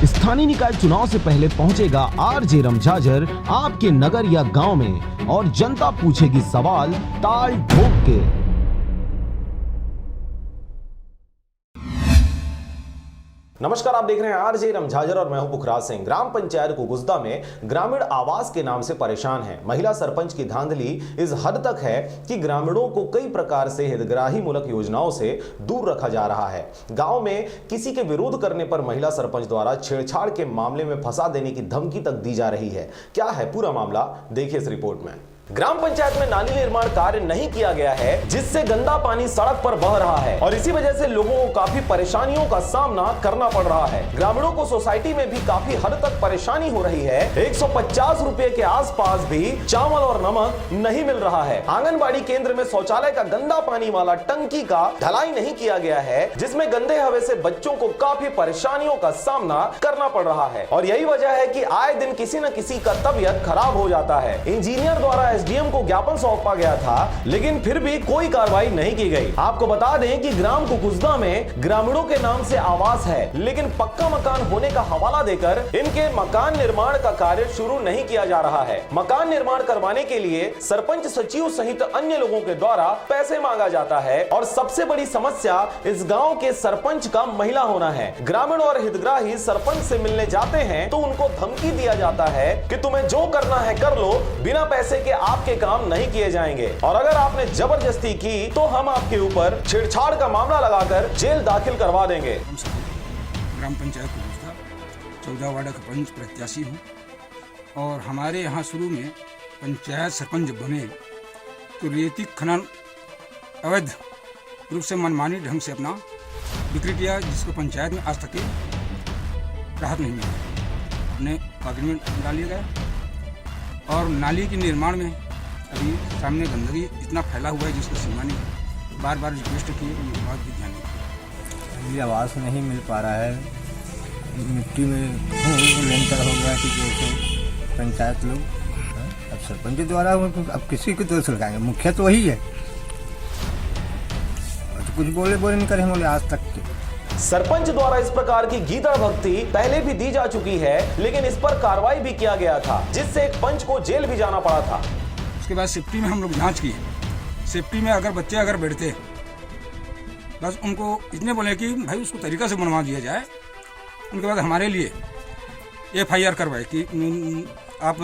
स्थानीय निकाय चुनाव से पहले पहुंचेगा आरजे रमझाझर आपके नगर या गांव में और जनता पूछेगी सवाल ताल ठोक के। नमस्कार, आप देख रहे हैं आरजे रमझाझर और मैं हूं पुखराज सिंह। ग्राम पंचायत कुकुसदा में ग्रामीण आवास के नाम से परेशान हैं। महिला सरपंच की धांधली इस हद तक है कि ग्रामीणों को कई प्रकार से हितग्राही मूलक योजनाओं से दूर रखा जा रहा है। गांव में किसी के विरोध करने पर महिला सरपंच द्वारा छेड़छाड़ के मामले में फंसा देने की धमकी तक दी जा रही है। क्या है पूरा मामला, देखिए इस रिपोर्ट में। ग्राम पंचायत में नाली निर्माण कार्य नहीं किया गया है, जिससे गंदा पानी सड़क पर बह रहा है और इसी वजह से लोगों को काफी परेशानियों का सामना करना पड़ रहा है। ग्रामीणों को सोसाइटी में भी काफी हद तक परेशानी हो रही है। 150 रुपए के आसपास भी चावल और नमक नहीं मिल रहा है। आंगनबाड़ी केंद्र में शौचालय का गंदा पानी वाला टंकी का ढलाई नहीं किया गया है, जिसमें गंदे हवा से बच्चों को काफी परेशानियों का सामना करना पड़ रहा है और यही वजह है कि आए दिन किसी न किसी का तबियत खराब हो जाता है। इंजीनियर द्वारा एसडीएम को ज्ञापन सौंपा गया था, लेकिन फिर भी कोई कार्रवाई नहीं की गई। आपको बता दें कि ग्राम कुकुसदा में ग्रामीणों के नाम से आवास है, लेकिन पक्का मकान होने का हवाला देकर इनके मकान निर्माण का कार्य शुरू नहीं किया जा रहा है। मकान निर्माण करवाने के लिए सरपंच सचिव सहित अन्य लोगों के द्वारा पैसे मांगा जाता है और सबसे बड़ी समस्या इस गाँव के सरपंच का महिला होना है। ग्रामीण और हितग्राही सरपंच से मिलने जाते हैं तो उनको धमकी दिया जाता है कि तुम्हें जो करना है कर लो, बिना पैसे के आपके काम नहीं किए जाएंगे और अगर आपने जबरदस्ती की तो हम आपके ऊपर छेड़छाड़ का मामला लगाकर जेल दाखिल करवा देंगे। ग्राम पंचायत कुकुसदा 14 वार्ड का पंच प्रत्याशी हूँ और हमारे यहाँ शुरू में पंचायत सरपंच बने तो रेती खनन अवैध रूप से मनमानी ढंग से अपना बिक्री किया, जिसको पंचायत में आज तक राहत नहीं मिली। अपने कागज में डाल लिया गया और नाली के निर्माण में अभी सामने गंदगी इतना फैला हुआ है जिसको सीमा नहीं। बार बार रिक्वेस्ट की, उनके बाद भी ध्यान नहीं। ये आवास नहीं मिल पा रहा है, मिट्टी में लेंटर हो गया कि जैसे पंचायत लोग अब सरपंच द्वारा अब किसी को दोष लगाएंगे, मुखिया तो वही है। तो कुछ बोले नहीं करे बोले आज तक के। सरपंच द्वारा इस प्रकार की गीता भक्ति पहले भी दी जा चुकी है, लेकिन इस पर कार्रवाई भी किया गया था, जिससे एक पंच को जेल भी जाना पड़ा था। उसके बाद सेफ्टी में हम लोग जांच किए। सेफ्टी में अगर बच्चे अगर बैठते बस उनको इतने बोले कि भाई उसको तरीका से बनवा दिया जाए। उनके बाद हमारे लिए FIR करवाए कि आप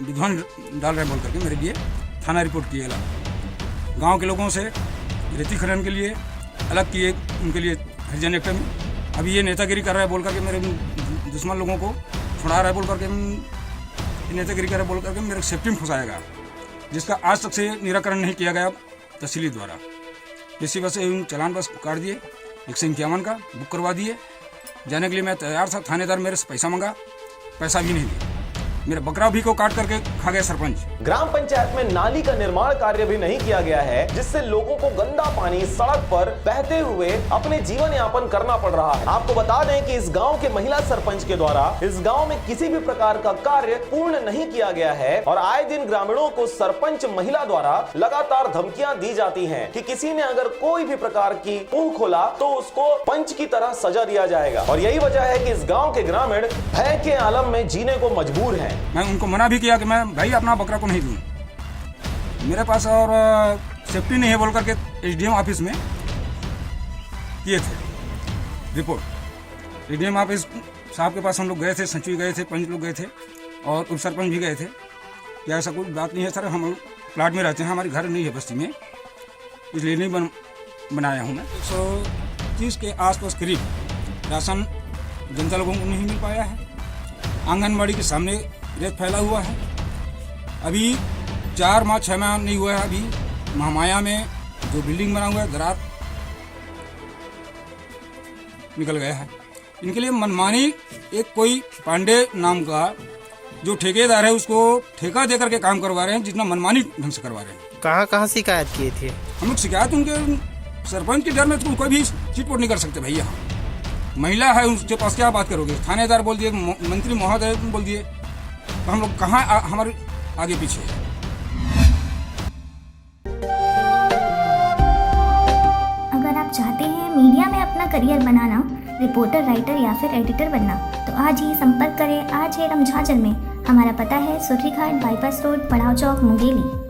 विध्वंस डाल रहे बोल करके मेरे लिए थाना रिपोर्ट किए। गांव के लोगों से रेती खनन के लिए अलग किए, उनके लिए हरिजन एक्ट में। अभी ये नेतागिरी कर रहा है बोल करके मेरे दुश्मन लोगों को छुड़ा रहा है बोल करके नेतागिरी कर रहा है बोल करके मेरे सेफ्टी में फंसाएगा, जिसका आज तक से निराकरण नहीं किया गया तहसीली द्वारा। इसी वजह से चालान बस काट दिए, 151 का बुक करवा दिए। जाने के लिए मैं तैयार था, थानेदार मेरे से पैसा मांगा, पैसा भी नहीं दिया। मेरे बकरा भी को काट करके खा गया सरपंच। ग्राम पंचायत में नाली का निर्माण कार्य भी नहीं किया गया है, जिससे लोगों को गंदा पानी सड़क पर बहते हुए अपने जीवन यापन करना पड़ रहा है। आपको बता दें कि इस गांव के महिला सरपंच के द्वारा इस गांव में किसी भी प्रकार का कार्य पूर्ण नहीं किया गया है और आए दिन ग्रामीणों को सरपंच महिला द्वारा लगातार धमकियां दी जाती है कि किसी ने अगर कोई भी प्रकार की मुंह खोला तो उसको पंच की तरह सजा दिया जाएगा और यही वजह है कि इस गाँव के ग्रामीण भय के आलम में जीने को मजबूर है। मैं उनको मना भी किया कि मैं भाई अपना बकरा को नहीं दूँ मेरे पास और सेफ्टी नहीं है बोल करके SDM ऑफिस में किए थे रिपोर्ट। SDM ऑफिस साहब के पास हम लोग गए थे, सचिव गए थे, पंच लोग गए थे और उप सरपंच भी गए थे कि ऐसा कोई बात नहीं है सर, हम प्लाट में रहते हैं, हमारे घर नहीं है बस्ती में, इसलिए नहीं बनाया हूँ मैं। 130 के आसपास करीब राशन जनता लोगों को नहीं मिल पाया है। आंगनबाड़ी के सामने रेत फैला हुआ है। अभी 4 माह 6 माह नहीं हुआ है, अभी महामाया में जो बिल्डिंग बना हुआ है दरार निकल गया है। इनके लिए मनमानी एक कोई पांडे नाम का जो ठेकेदार है उसको ठेका दे करके काम करवा रहे हैं, जितना मनमानी ढंग से करवा रहे हैं। कहाँ शिकायत किए थे हम लोग? शिकायत उनके सरपंच के डर में तो कोई भी चिटपोट नहीं कर सकते भैया। महिला है, उसके पास क्या बात करोगे? थानेदार बोल दिए, मंत्री महोदय बोल दिए, तो हम लोग कहाँ हमारे आगे पीछे है। अगर आप चाहते हैं मीडिया में अपना करियर बनाना रिपोर्टर, राइटर या फिर एडिटर बनना, तो आज ही संपर्क करें RJ रम झाझर में। हमारा पता है सुर्रीघाट बाईपास रोड, पड़ाव चौक, मुंगेली।